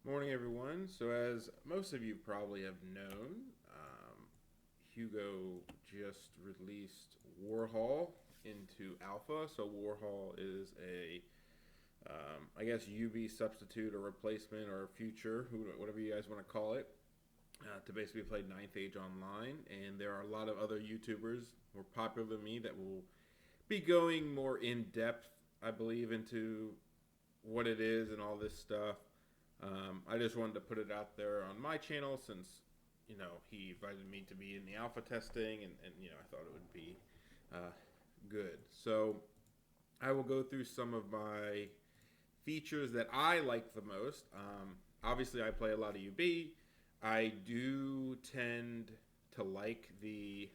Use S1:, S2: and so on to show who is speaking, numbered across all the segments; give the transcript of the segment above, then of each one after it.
S1: Morning, everyone. So, as most of you probably have known, Hugo just released Warhol into alpha. So, Warhol is I guess, UV substitute or replacement or future, whatever you guys want to call it, to basically play Ninth Age online. And there are a lot of other YouTubers more popular than me that will be going more in depth, I believe, into what it is and all this stuff. I just wanted to put it out there on my channel since, he invited me to be in the alpha testing and I thought it would be good. So I will go through some of my features that I like the most. Obviously, I play a lot of UB. I do tend to like the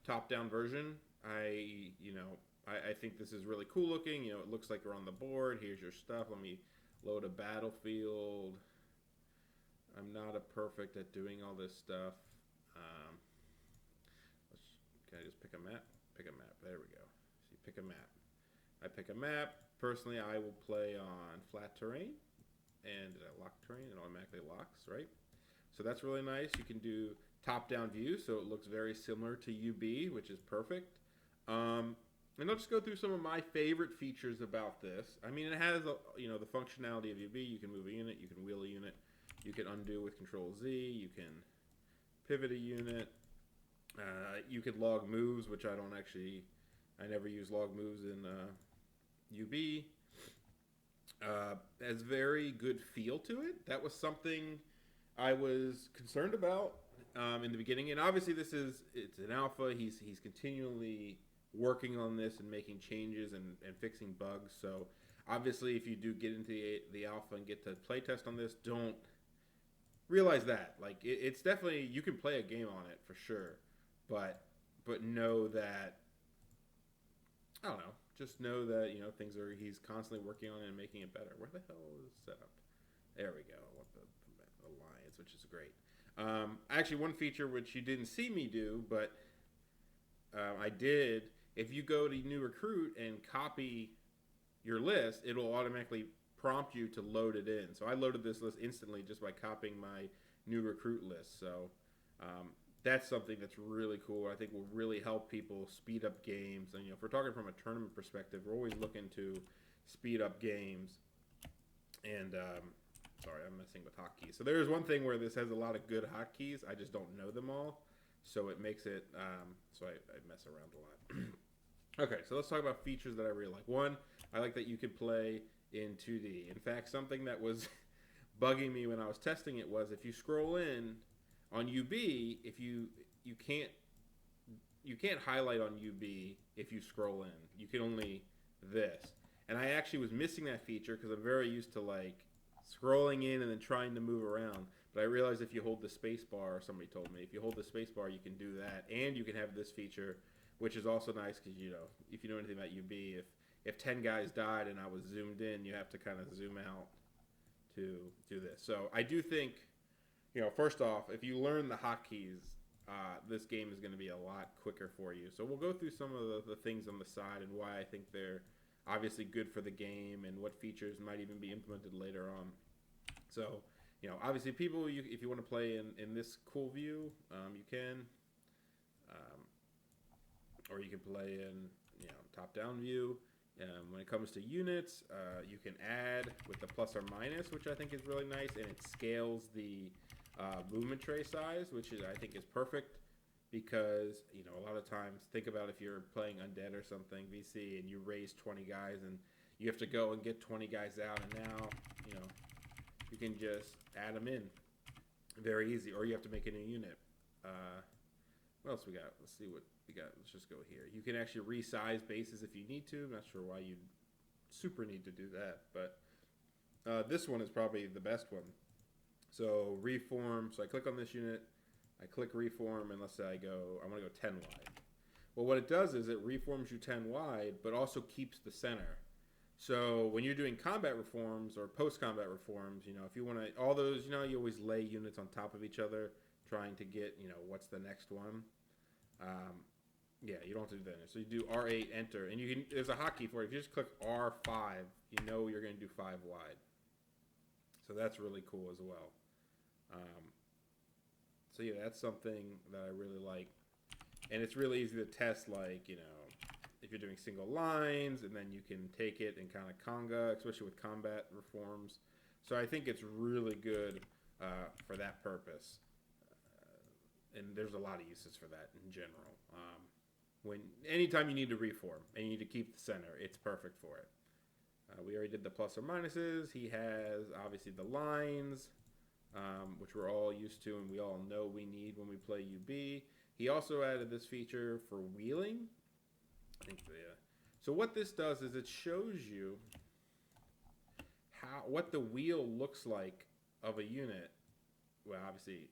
S1: top-down version. I think this is really cool looking. It looks like you're on the board. Here's your stuff. Let me load a battlefield. I'm not a perfect at doing all this stuff. Can I just pick a map? Pick a map. There we go. So you pick a map. I pick a map. Personally, I will play on flat terrain. And lock terrain, it automatically locks, right? So that's really nice. You can do top-down view, so it looks very similar to UB, which is perfect. And I'll just go through some of my favorite features about this. I mean, it has the functionality of UB. You can move a unit, you can wheel a unit, you can undo with Control Z, you can pivot a unit, you could log moves, which I never use log moves in UB. Has very good feel to it. That was something I was concerned about in the beginning, and obviously it's an alpha. He's continually working on this and making changes and fixing bugs. So obviously, if you do get into the alpha and get to play test on this, don't realize that it's definitely, you can play a game on it for sure, but know that, I don't know. Just know that he's constantly working on it and making it better. Where the hell is set up? There we go. I want the alliance, which is great. Actually, one feature which you didn't see me do, but I did. If you go to new recruit and copy your list, it'll automatically prompt you to load it in. So I loaded this list instantly just by copying my new recruit list. So that's something that's really cool. I think will really help people speed up games. And if we're talking from a tournament perspective, we're always looking to speed up games. And sorry, I'm messing with hotkeys. So there's one thing where this has a lot of good hotkeys. I just don't know them all, so it makes it so I mess around a lot. Okay, so let's talk about features that I really like. One, I like that you can play in 2D. In fact, something that was bugging me when I was testing it was if you scroll in on UB, if you can't highlight on UB if you scroll in. You can only this. And I actually was missing that feature because I'm very used to scrolling in and then trying to move around. But I realized if you hold the space bar, somebody told me, if you hold the space bar, you can do that. And you can have this feature, which is also nice because, if you know anything about UB, if 10 guys died and I was zoomed in, you have to kind of zoom out to do this. So I do think, first off, if you learn the hotkeys, this game is going to be a lot quicker for you. So we'll go through some of the things on the side and why I think they're obviously good for the game and what features might even be implemented later on. So, obviously people, if you want to play in this cool view, you can. Or you can play in, top-down view. When it comes to units, you can add with the plus or minus, which I think is really nice, and it scales the movement tray size, which I think is perfect because, a lot of times, think about if you're playing Undead or something, VC, and you raise 20 guys, and you have to go and get 20 guys out, and now, you can just add them in very easy, or you have to make a new unit. What else we got? Let's see what we got. Let's just go here. You can actually resize bases if you need to. I'm not sure why you'd super need to do that, but this one is probably the best one. So reform. So I click on this unit. I click reform, and let's say I want to go 10 wide. Well, what it does is it reforms you 10 wide, but also keeps the center. So when you're doing combat reforms or post-combat reforms, if you want to, all those, you always lay units on top of each other, trying to get, what's the next one. Yeah, you don't have to do that. So you do R8, enter, and there's a hotkey for it. If you just click R5, you're going to do 5 wide. So that's really cool as well. So yeah, that's something that I really like. And it's really easy to test, like, if you're doing single lines, and then you can take it and kind of conga, especially with combat reforms. So I think it's really good for that purpose. And there's a lot of uses for that in general. Anytime you need to reform and you need to keep the center, it's perfect for it. We already did the plus or minuses. He has obviously the lines, which we're all used to and we all know we need when we play UB. He also added this feature for wheeling. So what this does is it shows you what the wheel looks like of a unit. Well, obviously,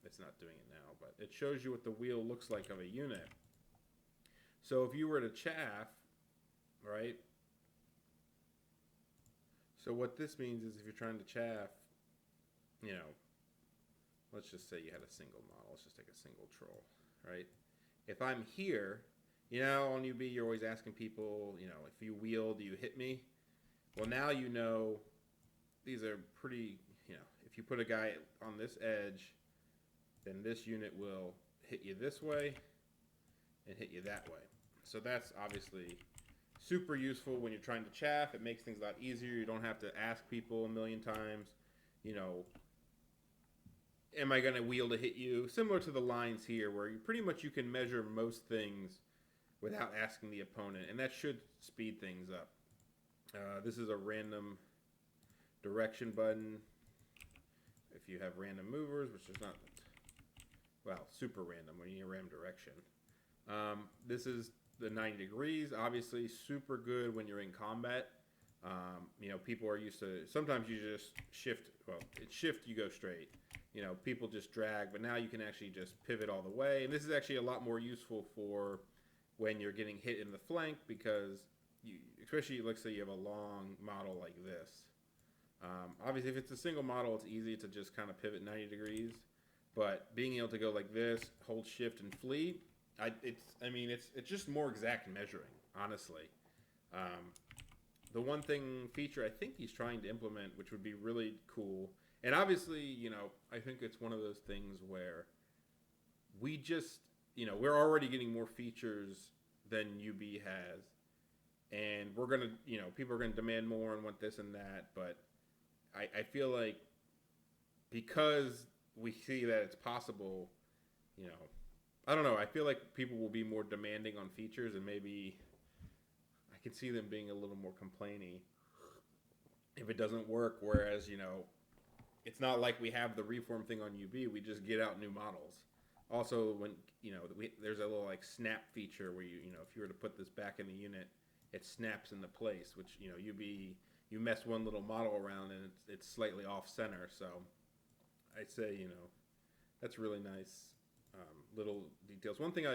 S1: it's not doing it now, but it shows you what the wheel looks like of a unit. So if you were to chaff, right? So what this means is if you're trying to chaff, let's just say you had a single model. Let's just take a single troll, right? If I'm here, on UB, you're always asking people, if you wheel, do you hit me? Well, now these are pretty, if you put a guy on this edge, then this unit will hit you this way and hit you that way. So that's obviously super useful when you're trying to chaff. It makes things a lot easier. You don't have to ask people a million times, am I going to wheel to hit you? Similar to the lines here where you can measure most things without asking the opponent, and that should speed things up. This is a random direction button. If you have random movers, which is not, super random when you ram direction. This is the 90 degrees, obviously super good when you're in combat. People are used to, sometimes you just shift, it's shift, you go straight. People just drag, but now you can actually just pivot all the way. And this is actually a lot more useful for when you're getting hit in the flank because especially let's say you have a long model like this. Obviously, if it's a single model, it's easy to just kind of pivot 90 degrees. But being able to go like this, hold shift and flee, it's just more exact measuring, honestly. The one feature I think he's trying to implement, which would be really cool, and obviously, I think it's one of those things where we just, we're already getting more features than UB has, and we're gonna, people are gonna demand more and want this and that, but I feel like because we see that it's possible, I don't know. I feel like people will be more demanding on features, and maybe I can see them being a little more complainy if it doesn't work. Whereas, it's not like we have the reform thing on UB. We just get out new models. Also, when there's a little like snap feature where if you were to put this back in the unit, it snaps into place. Which UB, you mess one little model around and it's slightly off center. So I'd say that's really nice. Little details. One thing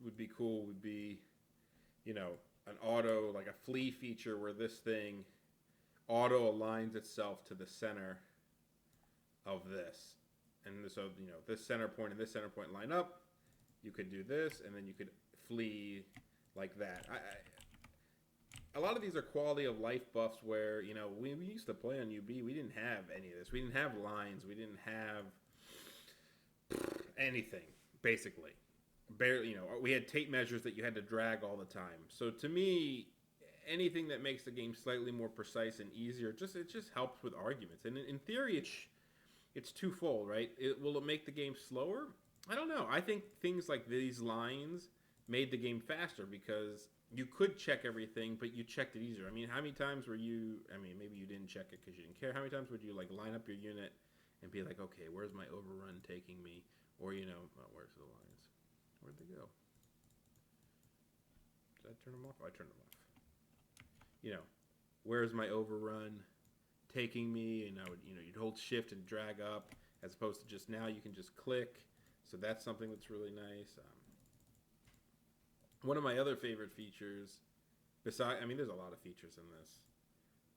S1: would be cool would be, an auto, like a flee feature where this thing auto aligns itself to the center of this. And so, this center point and this center point line up. You could do this, and then you could flee like that. A lot of these are quality of life buffs where, we used to play on UB. We didn't have any of this. We didn't have lines. We didn't have anything. Basically, barely. We had tape measures that you had to drag all the time. So to me, anything that makes the game slightly more precise and easier, it just helps with arguments. And in theory, it's twofold, right? Will it make the game slower? I don't know. I think things like these lines made the game faster because you could check everything, but you checked it easier. How many times were you? Maybe you didn't check it because you didn't care. How many times would you line up your unit and be like, okay, where's my overrun taking me? Or, where's the lines? Where'd they go? Did I turn them off? Oh, I turned them off. Where's my overrun taking me? And I would, you'd hold shift and drag up as opposed to just now you can just click. So that's something that's really nice. One of my other favorite features, there's a lot of features in this,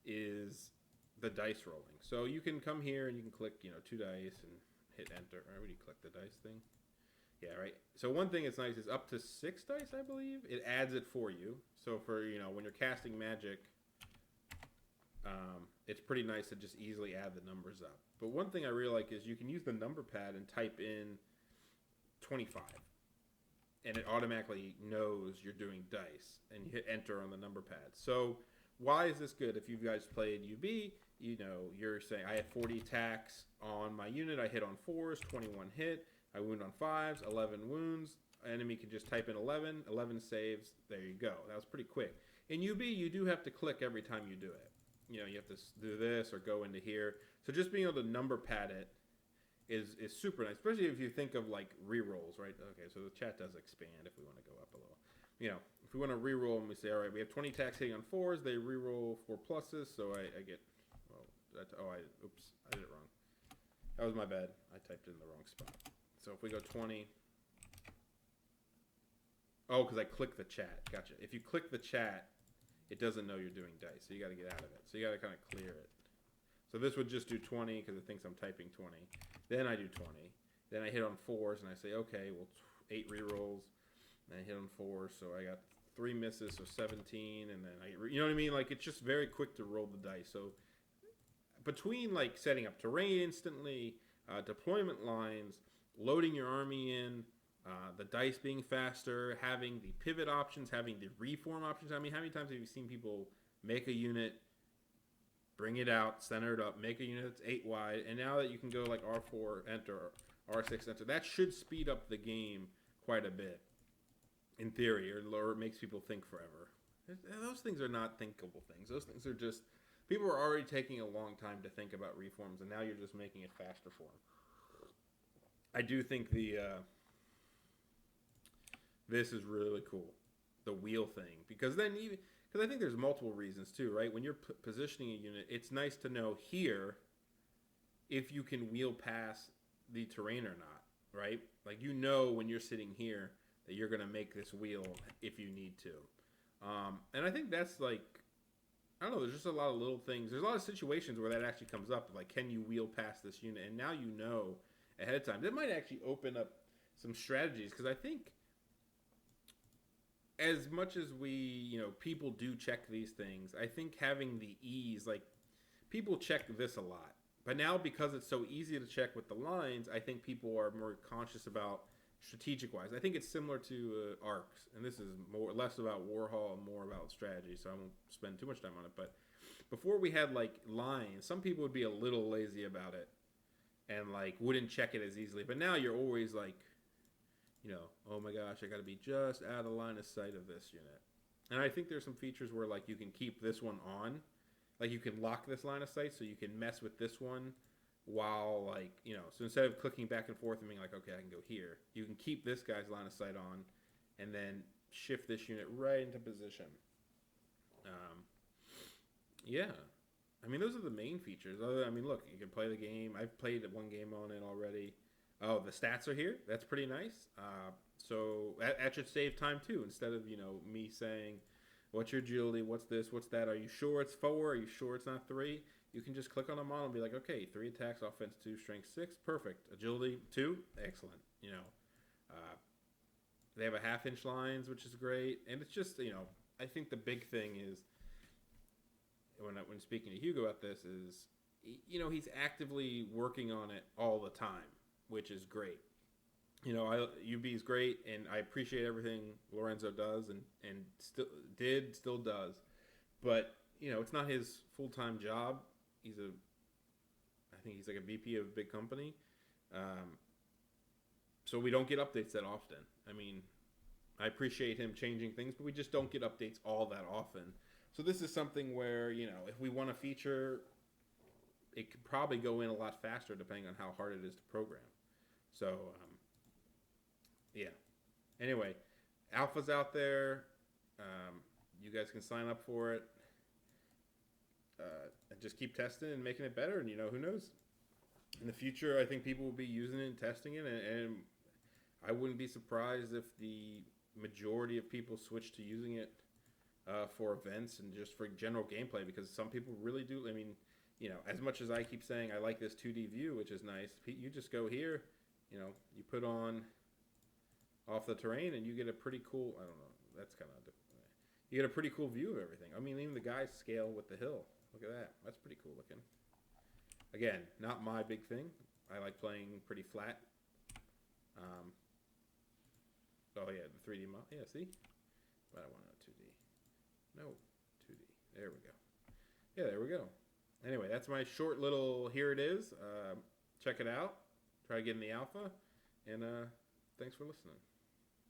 S1: is the dice rolling. So you can come here and you can click, 2 dice and hit enter. Or would you click the dice thing? Yeah, right. So one thing that's nice is up to 6 dice, I believe. It adds it for you. So for, when you're casting magic, it's pretty nice to just easily add the numbers up. But one thing I really like is you can use the number pad and type in 25. And it automatically knows you're doing dice. And you hit enter on the number pad. So why is this good? If you guys played UB, you're saying I had 40 attacks on my unit. I hit on 4s, 21 hit. I wound on 5s, 11 wounds. Enemy can just type in 11, 11 saves. There you go. That was pretty quick. In UB, you do have to click every time you do it. You have to do this or go into here. So just being able to number pad it is super nice, especially if you think of like rerolls, right? Okay, so the chat does expand if we want to go up a little. If we want to reroll and we say, all right, we have 20 attacks hitting on 4s, they reroll 4 pluses, so I get, oops, I did it wrong. That was my bad. I typed it in the wrong spot. So if we go 20, because I clicked the chat. Gotcha. If you click the chat, it doesn't know you're doing dice, so you got to get out of it. So you got to kind of clear it. So this would just do 20 because it thinks I'm typing 20. Then I do 20. Then I hit on 4s and I say, okay, well, 8 rerolls. And I hit on 4s, so I got 3 misses, so 17. And then you know what I mean? Like, it's just very quick to roll the dice. So between like setting up terrain instantly, deployment lines, loading your army in, the dice being faster, having the pivot options, having the reform options. I mean, how many times have you seen people make a unit, bring it out, center it up, make a unit that's 8 wide, and now that you can go like R4, enter, R6, enter, that should speed up the game quite a bit, in theory, or it makes people think forever. Those things are not thinkable things. Those things are just, people are already taking a long time to think about reforms, and now you're just making it faster for them. I do think this is really cool, the wheel thing, because I think there's multiple reasons too, right? When you're positioning a unit, it's nice to know here if you can wheel past the terrain or not, right? Like when you're sitting here that you're going to make this wheel if you need to. And I think that's like, I don't know, there's just a lot of little things. There's a lot of situations where that actually comes up, like can you wheel past this unit? And now you know ahead of time. That might actually open up some strategies, because I think as much as people do check these things, I think having the ease, like people check this a lot, but now because it's so easy to check with the lines, I think people are more conscious about strategic wise. I think it's similar to arcs, and this is less about Warhol and more about strategy, so I won't spend too much time on it. But before we had like lines, some people would be a little lazy about it and like wouldn't check it as easily, but now you're always like, oh my gosh, I got to be just out of line of sight of this unit. And I think there's some features where like you can keep this one on, like you can lock this line of sight, so you can mess with this one while like, so instead of clicking back and forth and being like, okay, I can go here, you can keep this guy's line of sight on and then shift this unit right into position. Yeah. I mean, those are the main features. Look, you can play the game. I've played one game on it already. Oh, the stats are here. That's pretty nice. So that should save time too. Instead of me saying, "What's your agility? What's this? What's that? Are you sure it's 4? Are you sure it's not 3?" You can just click on a model and be like, "Okay, 3 attacks, offense 2, strength 6, perfect. Agility 2, excellent." They have a half-inch lines, which is great, and it's just I think the big thing is when speaking to Hugo about this is he's actively working on it all the time, which is great. UB is great, and I appreciate everything Lorenzo does and still does. But, it's not his full-time job. I think he's like a VP of a big company. So we don't get updates that often. I mean, I appreciate him changing things, but we just don't get updates all that often. So this is something where, if we want a feature, it could probably go in a lot faster depending on how hard it is to program. So, yeah. Anyway, alpha's out there. You guys can sign up for it. And just keep testing and making it better. And, who knows? In the future, I think people will be using it and testing it. And I wouldn't be surprised if the majority of people switch to using it for events and just for general gameplay, because some people really do. I mean, as much as I keep saying I like this 2D view, which is nice, you just go here, you put on off the terrain and you get a pretty cool, I don't know, that's kind of, you get a pretty cool view of everything. I mean, even the guys scale with the hill. Look at that. That's pretty cool looking. Again, not my big thing. I like playing pretty flat. Oh yeah, the 3D model. Yeah, see? But I want a 2D. No, 2D. There we go. Yeah, there we go. Anyway, that's my short little, here it is. Check it out. Try getting the alpha. And thanks for listening.